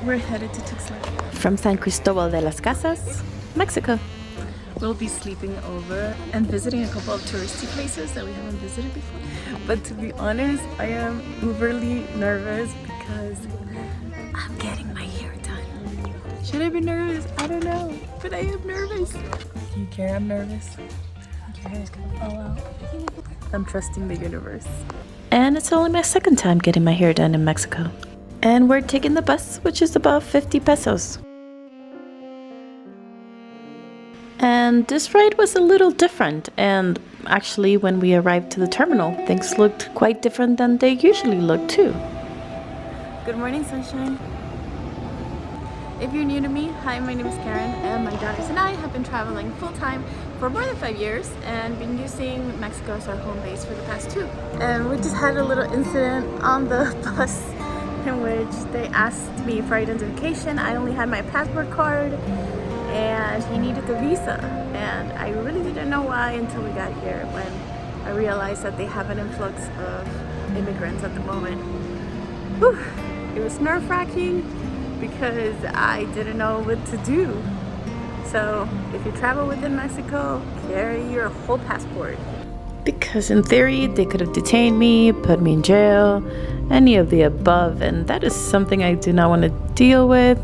We're headed to Tuxtla. From San Cristobal de las Casas, Mexico. We'll be sleeping over and visiting a couple of touristy places that we haven't visited before. But to be honest, I am uberly nervous because I'm getting my hair done. Should I be nervous? I don't know, but I am nervous. Do you care I'm nervous? Your hair is gonna fall out. I'm trusting the universe. And it's only my second time getting my hair done in Mexico. And we're taking the bus, which is about 50 pesos. And this ride was a little different, and actually when we arrived to the terminal, things looked quite different than they usually look too. Good morning, sunshine. If you're new to me, hi, my name is Karen, and my daughters and I have been traveling full-time for more than 5 years and been using Mexico as our home base for the past 2. And we just had a little incident on the bus in which they asked me for identification. I only had my passport card and he needed the visa, and I really didn't know why until we got here, when I realized that they have an influx of immigrants at the moment. Whew. It was nerve-wracking because I didn't know what to do. So if you travel within Mexico, carry your whole passport. Because in theory, they could have detained me, put me in jail, any of the above, and that is something I do not want to deal with.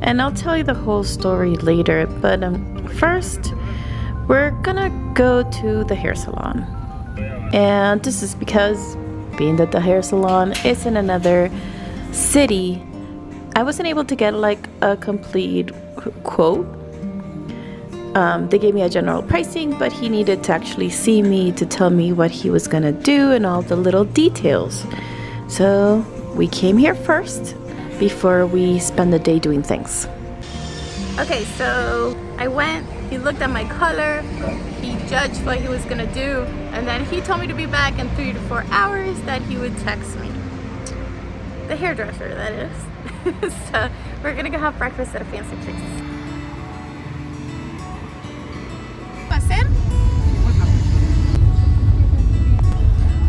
And I'll tell you the whole story later, but first, we're gonna go to the hair salon. And this is because, being that the hair salon is in another city, I wasn't able to get like a complete quote. They gave me a general pricing, but he needed to actually see me to tell me what he was gonna do and all the little details. So we came here first before we spend the day doing things. Okay, so I went, he looked at my color, he judged what he was gonna do, and then he told me to be back in 3 to 4 hours, that he would text me. The hairdresser, that is. So we're gonna go have breakfast at a fancy place.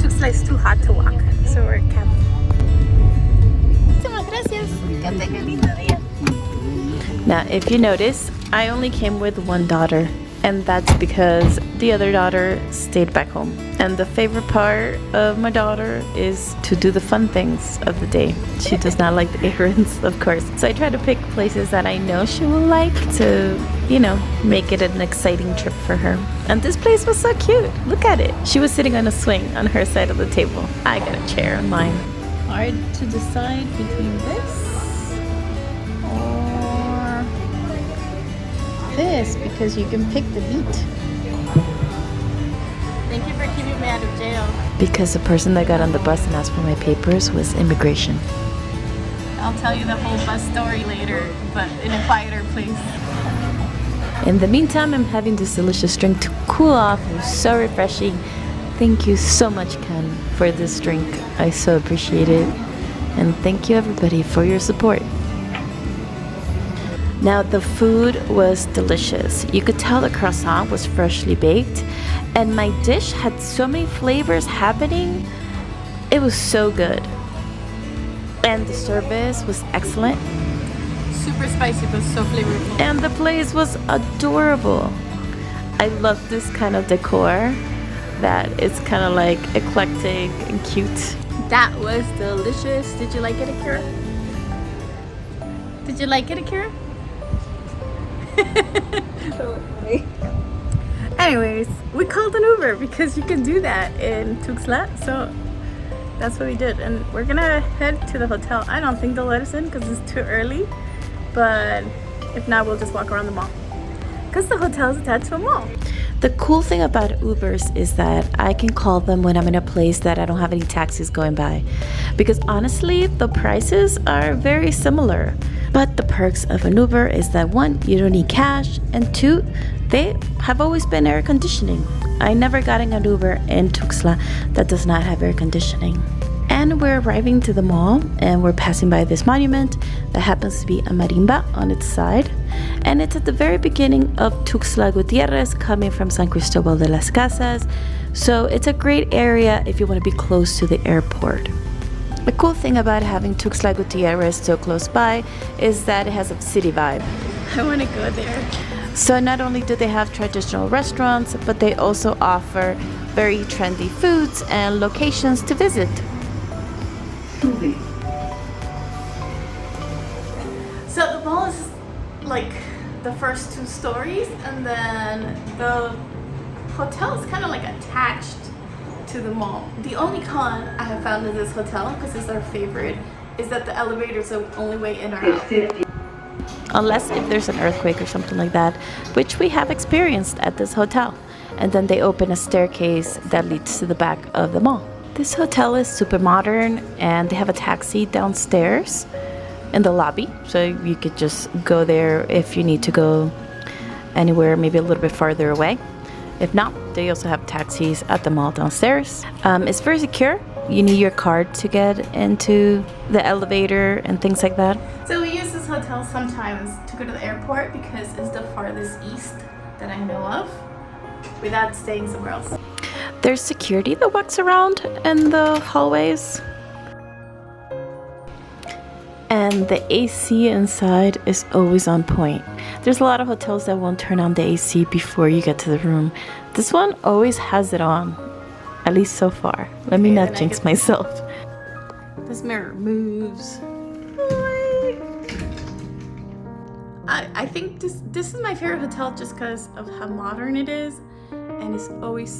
Tuxtla is too hot to walk, so we're camping. Muchas gracias. Que tenga lindo día. Now, if you notice, I only came with one daughter, and that's because the other daughter stayed back home. And the favorite part of my daughter is to do the fun things of the day. She does not like the errands, of course. So I try to pick places that I know she will like to, you know, make it an exciting trip for her. And this place was so cute. Look at it. She was sitting on a swing on her side of the table. I got a chair on mine. Hard to decide between this or this, because you can pick the meat. Thank you for keeping me out of jail. Because the person that got on the bus and asked for my papers was immigration. I'll tell you the whole bus story later, but in a quieter place. In the meantime, I'm having this delicious drink to cool off. It was so refreshing. Thank you so much, Ken, for this drink. I so appreciate it. And thank you, everybody, for your support. Now, the food was delicious. You could tell the croissant was freshly baked, and my dish had so many flavors happening. It was so good. And the service was excellent. Super spicy, but so flavorful. And the place was adorable. I love this kind of decor that it's kind of like eclectic and cute. That was delicious. Did you like it, Akira? Did you like it, Akira? Anyways, we called an Uber because you can do that in Tuxtla, so that's what we did. And we're gonna head to the hotel. I don't think they'll let us in because it's too early, but if not, we'll just walk around the mall because the hotel is attached to a mall. The cool thing about Ubers is that I can call them when I'm in a place that I don't have any taxis going by. Because honestly, the prices are very similar. But the perks of an Uber is that 1, you don't need cash, and 2, they have always been air conditioning. I never got in an Uber in Tuxtla that does not have air conditioning. And we're arriving to the mall, and we're passing by this monument that happens to be a marimba on its side. And it's at the very beginning of Tuxtla Gutierrez, coming from San Cristobal de las Casas. So it's a great area if you want to be close to the airport. The cool thing about having Tuxtla Gutierrez so close by is that it has a city vibe. I want to go there. So not only do they have traditional restaurants, but they also offer very trendy foods and locations to visit. So the mall is like the first 2 stories, and then the hotel is kind of like attached to the mall. The only con I have found in this hotel, because it's our favorite, is that the elevators are the only way in or out. Unless if there's an earthquake or something like that, which we have experienced at this hotel. And then they open a staircase that leads to the back of the mall. This hotel is super modern, and they have a taxi downstairs in the lobby, so you could just go there if you need to go anywhere maybe a little bit farther away. If not, they also have taxis at the mall downstairs. It's very secure. You need your card to get into the elevator and things like that. So we use this hotel sometimes to go to the airport because it's the farthest east that I know of without staying somewhere else. There's security that walks around in the hallways. And the AC inside is always on point. There's a lot of hotels that won't turn on the AC before you get to the room. This one always has it on, at least so far. Let me not jinx myself. This mirror moves. I think this is my favorite hotel just because of how modern it is, and it's always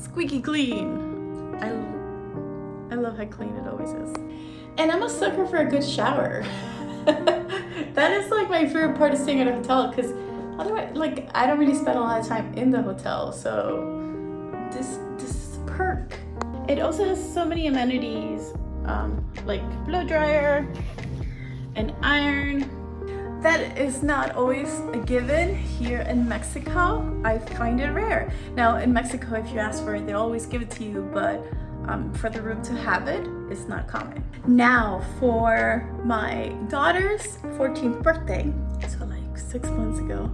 squeaky clean. I love how clean it always is. And I'm a sucker for a good shower. That is like my favorite part of staying at a hotel, because otherwise, like, I don't really spend a lot of time in the hotel, so this is a perk. It also has so many amenities, like blow dryer, an iron. That is not always a given here in Mexico. I find it rare. Now in Mexico, if you ask for it, they always give it to you, but for the room to have it, it's not common. Now for my daughter's 14th birthday, so like 6 months ago,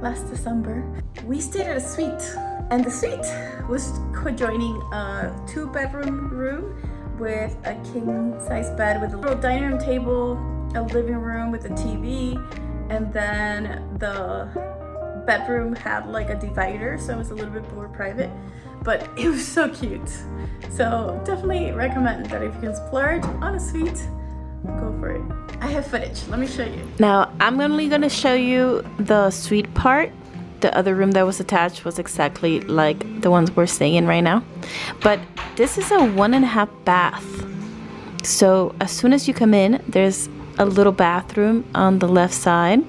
last December, we stayed at a suite, and the suite was co-joining a 2-bedroom room with a king-size bed with a little dining room table, a living room with a TV, and then the bedroom had like a divider, so it was a little bit more private, but it was so cute. So definitely recommend that if you can splurge on a suite, go for it. I have footage, let me show you. Now I'm only gonna show you the suite part. The other room that was attached was exactly like the ones we're staying in right now, but this is a 1.5 bath. So as soon as you come in, there's a little bathroom on the left side,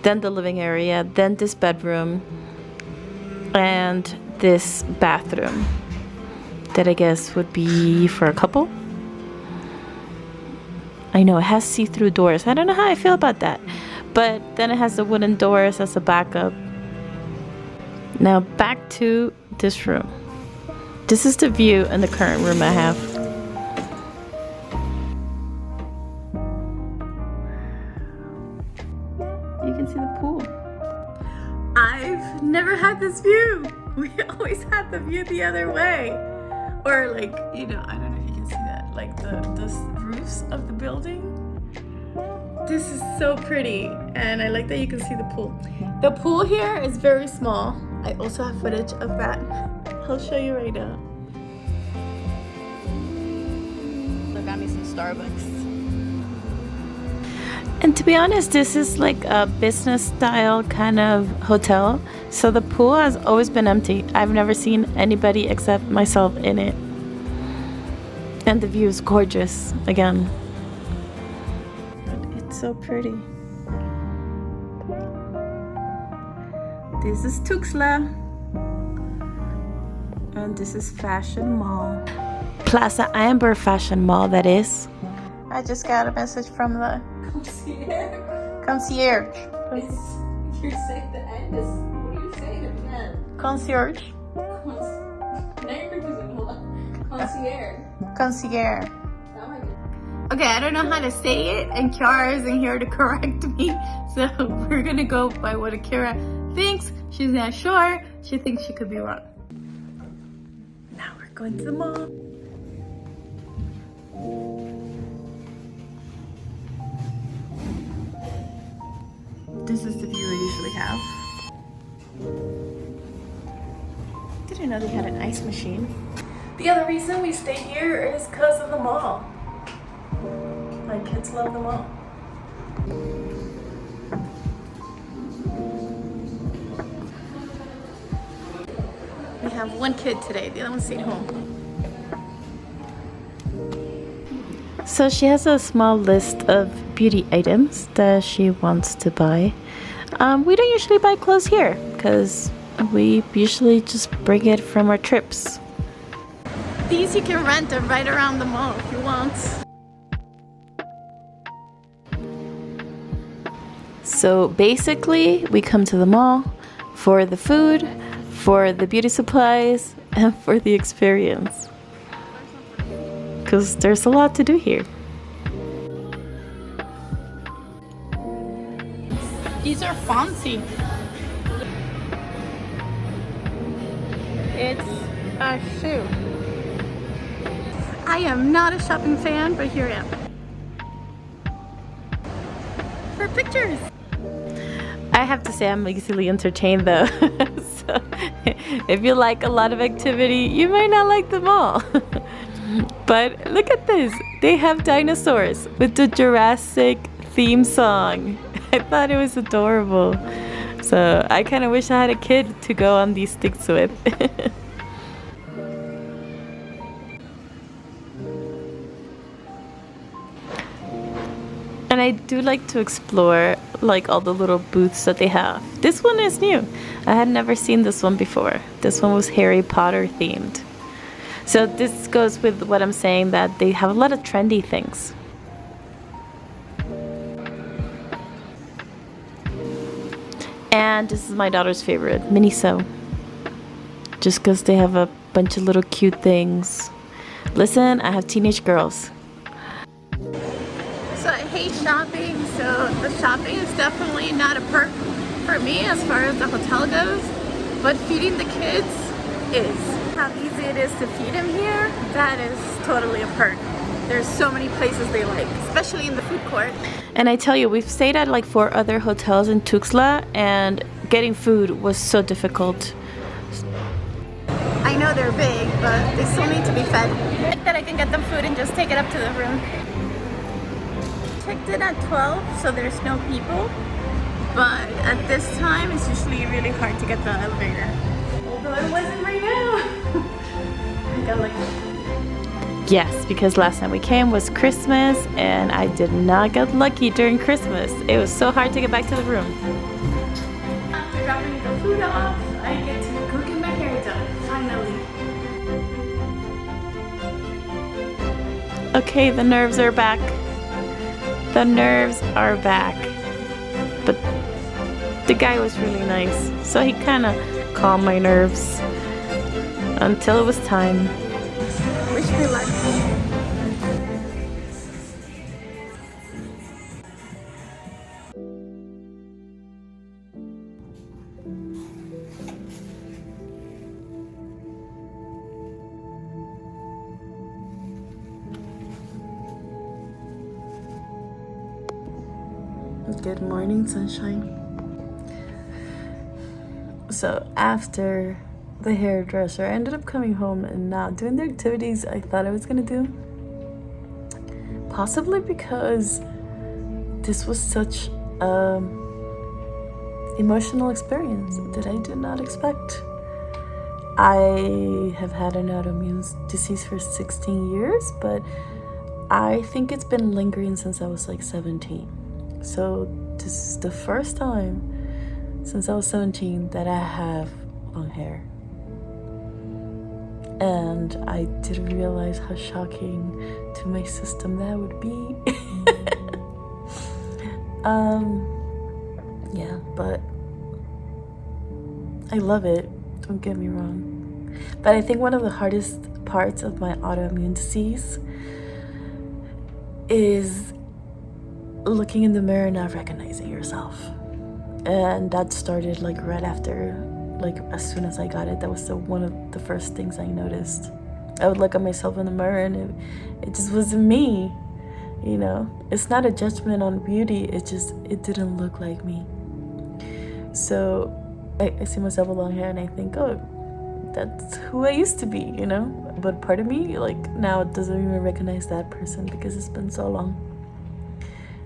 then the living area, then this bedroom, and this bathroom that I guess would be for a couple. I know it has see-through doors. I don't know how I feel about that, but then it has the wooden doors as a backup. Now back to this room. This is the view in the current room I have. You can see the pool. I've never had this view. We always had the view the other way. Or like, you know, I don't know if you can see that, like the roofs of the building. This is so pretty, and I like that you can see the pool. The pool here is very small. I also have footage of that. I'll show you right now. I got me some Starbucks. And to be honest, this is like a business style kind of hotel. So the pool has always been empty. I've never seen anybody except myself in it. And the view is gorgeous again. But it's so pretty. This is Tuxtla. And this is Fashion Mall. Plaza Amber Fashion Mall, that is. I just got a message from the concierge. You're saying the end is, what are you saying at the end? Concierge. Concierge. Concierge. Oh my God. Okay, I don't know how to say it, and Kiara isn't here to correct me, so we're gonna go by what Akira thinks. She's not sure. She thinks she could be wrong. Now we're going to the mall. This is the view I usually have. Didn't know they had an ice machine. The other reason we stay here is because of the mall. My kids love the mall. We have one kid today, the other one stayed home. So she has a small list of beauty items that she wants to buy. We don't usually buy clothes here because we usually just bring it from our trips. These you can rent them right around the mall if you want. So basically, we come to the mall for the food, for the beauty supplies, and for the experience. Because there's a lot to do here. These are fancy. It's a shoe. I am not a shopping fan, but here I am. For pictures. I have to say I'm easily entertained though. So if you like a lot of activity, you might not like them all. But look at this. They have dinosaurs with the Jurassic theme song. I thought it was adorable. So I kind of wish I had a kid to go on these sticks with. And I do like to explore like all the little booths that they have. This one is new. I had never seen this one before. This one was Harry Potter themed. So this goes with what I'm saying, that they have a lot of trendy things. And this is my daughter's favorite, Miniso. Just because they have a bunch of little cute things. Listen, I have teenage girls. So I hate shopping, so the shopping is definitely not a perk for me as far as the hotel goes, but feeding the kids is. How easy it is to feed them here, that is totally a perk. There's so many places they like, especially in the food court. And I tell you, we've stayed at like 4 other hotels in Tuxtla, and getting food was so difficult. I know they're big, but they still need to be fed. I like that I can get them food and just take it up to the room. Checked in at 12, so there's no people. But at this time, it's usually really hard to get the elevator. Although it wasn't right now. I got lucky. Yes, because last time we came was Christmas, and I did not get lucky during Christmas. It was so hard to get back to the room. After dropping the food off, I get to go get my hair done, finally. Okay, the nerves are back. The nerves are back. But the guy was really nice, so he kind of calmed my nerves until it was time. Wish me luck. Good morning, sunshine. So after the hairdresser, I ended up coming home and not doing the activities I thought I was gonna do. Possibly because this was such emotional experience that I did not expect. I have had an autoimmune disease for 16 years, but I think it's been lingering since I was like 17. So this is the first time since I was 17 that I have long hair. And I didn't realize how shocking to my system that would be. Yeah, but I love it, don't get me wrong. But I think one of the hardest parts of my autoimmune disease is looking in the mirror and not recognizing yourself. And that started like right after, like as soon as I got it. That was one of the first things I noticed. I would look at myself in the mirror and it just wasn't me, you know. It's not a judgment on beauty, it didn't look like me. So I see myself with long hair and I think, oh, that's who I used to be, you know. But part of me, like, now it doesn't even recognize that person because it's been so long.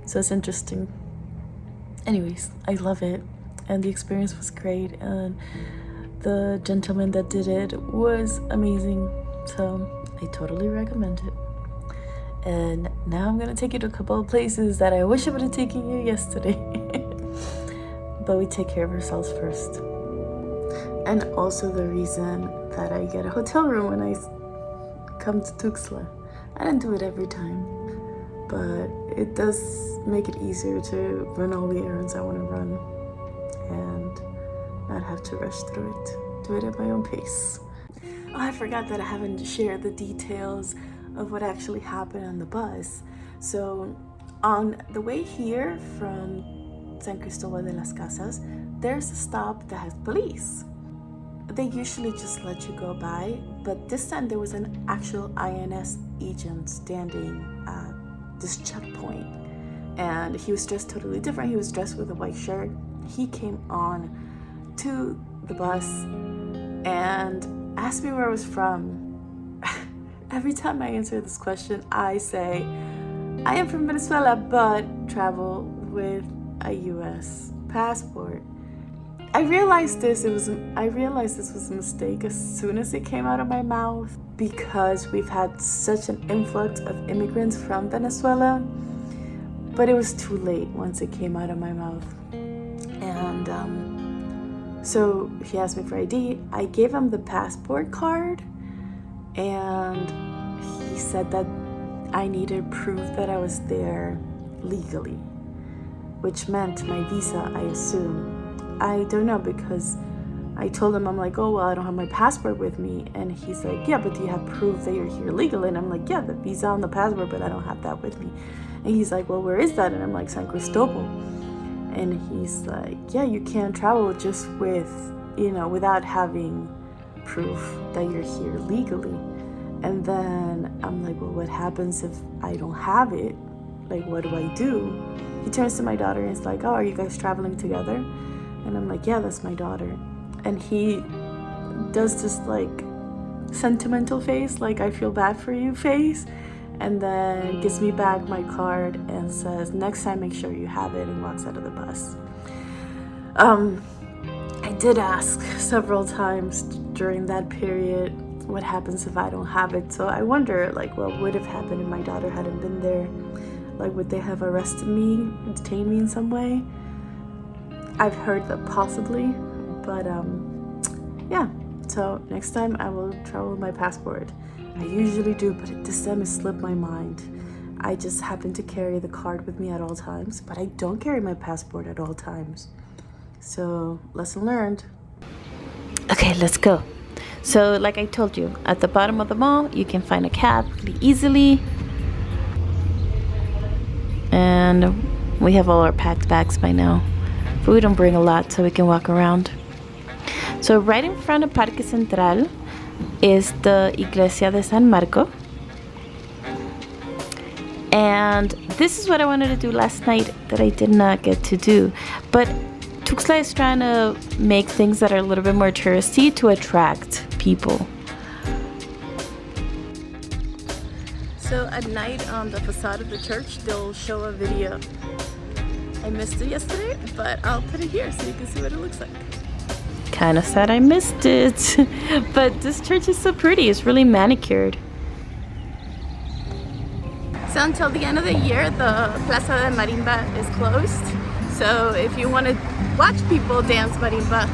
So it's interesting. Anyways, I love it, and the experience was great, and the gentleman that did it was amazing. So I totally recommend it. And now I'm gonna take you to a couple of places that I wish I would have taken you yesterday. But we take care of ourselves first. And also the reason that I get a hotel room when I come to Tuxtla. I don't do it every time, but it does make it easier to run all the errands I want to run and not have to rush through it. Do it at my own pace. Oh, I forgot that I haven't shared the details of what actually happened on the bus. So on the way here from San Cristobal de las Casas, there's a stop that has police. They usually just let you go by, but this time there was an actual INS agent standing at this checkpoint, and he was dressed totally different. He was dressed with a white shirt. He came on to the bus and asked me where I was from. Every time I answer this question, I say, I am from Venezuela, but travel with a US passport. I realized this was a mistake as soon as it came out of my mouth, because we've had such an influx of immigrants from Venezuela, but it was too late once it came out of my mouth. And so he asked me for ID. I gave him the passport card, and he said that I needed proof that I was there legally, which meant my visa, I assume. I don't know, because I told him, I'm like, oh, well, I don't have my passport with me. And he's like, yeah, but do you have proof that you're here legally? And I'm like, yeah, the visa on the passport, but I don't have that with me. And he's like, well, where is that? And I'm like, San Cristobal. And he's like, yeah, you can't travel just with, without having proof that you're here legally. And then I'm like, well, what happens if I don't have it? Like, what do I do? He turns to my daughter and is like, oh, are you guys traveling together? And I'm like, yeah, that's my daughter. And he does this like sentimental face, like I feel bad for you face, and then gives me back my card and says, next time make sure you have it, and walks out of the bus. I did ask several times during that period, what happens if I don't have it? So I wonder, like, what would have happened if my daughter hadn't been there? Like, would they have arrested me, detained me in some way? I've heard that possibly, but yeah. So next time I will travel with my passport. I usually do, but this time it slipped my mind. I just happen to carry the card with me at all times, but I don't carry my passport at all times. So lesson learned. Okay, let's go. So like I told you, at the bottom of the mall, you can find a cab pretty easily. And we have all our packed bags by now. But we don't bring a lot, so we can walk around. So right in front of Parque Central is the Iglesia de San Marco. And this is what I wanted to do last night that I did not get to do. But Tuxtla is trying to make things that are a little bit more touristy to attract people. So at night on the facade of the church, they'll show a video. I missed it yesterday, but I'll put it here so you can see what it looks like. Kind of sad I missed it, but this church is so pretty. It's really manicured. So until the end of the year, the Plaza de Marimba is closed. So if you want to watch people dance marimba,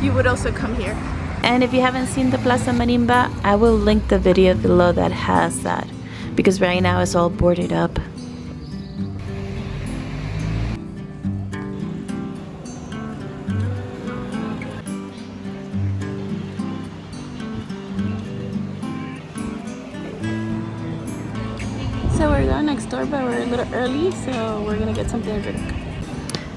you would also come here. And if you haven't seen the Plaza Marimba, I will link the video below that has that, because right now it's all boarded up. So we're going next door, but we're a little early, so we're gonna get something to drink.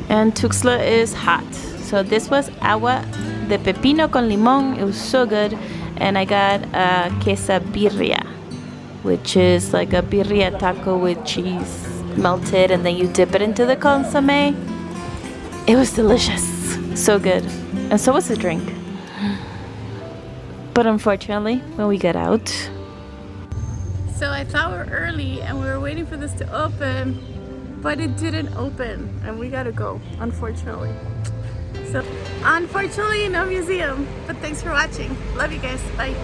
And Tuxtla is hot. So this was agua de pepino con limón. It was so good. And I got a quesabirria, which is like a birria taco with cheese melted, and then you dip it into the consomme. It was delicious, so good. And so was the drink. But unfortunately, when we got out, so I thought we were early and we were waiting for this to open, but it didn't open and we gotta go, unfortunately. So unfortunately, no museum, but thanks for watching. Love you guys, bye.